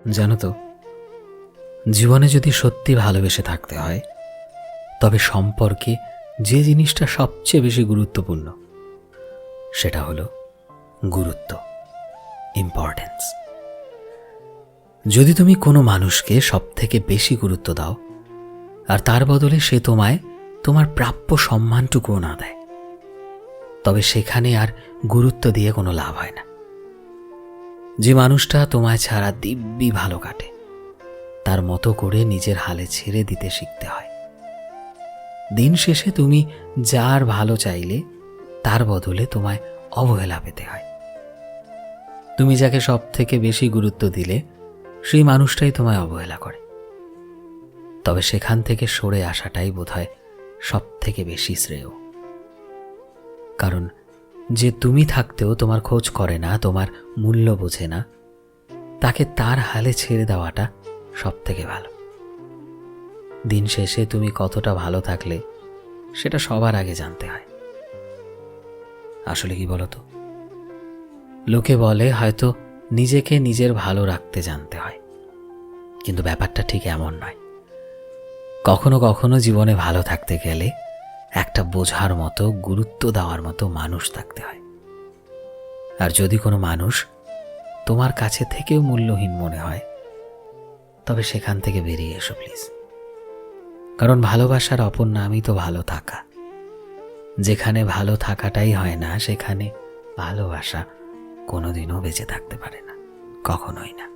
জানো তো, জীবনে যদি সত্যি ভালোবেসে থাকতে হয় তবে সম্পর্কে যে জিনিসটা সবচেয়ে বেশি গুরুত্বপূর্ণ সেটা হলো গুরুত্ব, ইম্পর্টেন্স। যদি তুমি কোনো মানুষকে সবথেকে বেশি গুরুত্ব দাও আর তার বদলে সে তোমায় তোমার প্রাপ্য সম্মানটুকুও না দেয়, তবে সেখানে আর গুরুত্ব দিয়ে কোনো লাভ হয় না। যে মানুষটা তোমায় ছাড়া দিব্যি ভালো কাটে তার মতো করে নিজের হালে ছেড়ে দিতে শিখতে হয়। দিন শেষে তুমি যার ভালো চাইলে তার বদলে তোমায় অবহেলা পেতে হয়। তুমি যাকে সব থেকে বেশি গুরুত্ব দিলে সেই মানুষটাই তোমায় অবহেলা করে, তবে সেখান থেকে সরে আসাটাই বোধহয় সব থেকে বেশি শ্রেয়। কারণ যে তুমি থাকতেও তোমার খোঁজ করে না, তোমার মূল্য বোঝে না, তাকে তার হালে ছেড়ে দেওয়াটা সব থেকে ভালো। দিন শেষে তুমি কতটা ভালো থাকলে সেটা সবার আগে জানতে হয়। আসলে কি বলতো, লোকে বলে হয়তো নিজেকে নিজের ভালো রাখতে জানতে হয়, কিন্তু ব্যাপারটা ঠিক এমন নয়। কখনো কখনো জীবনে ভালো থাকতে গেলে একটা বোঝার মতো, গুরুত্ব দেওয়ার মতো মানুষ থাকতে হয়। আর যদি কোনো মানুষ তোমার কাছে থেকেও মূল্যহীন মনে হয়, তবে সেখান থেকে বেরিয়ে এসো প্লিজ। কারণ ভালোবাসার অপর নামই তো ভালো থাকা। যেখানে ভালো থাকাটাই হয় না, সেখানে ভালোবাসা কোনোদিনও বেঁচে থাকতে পারে না, কখনোই না।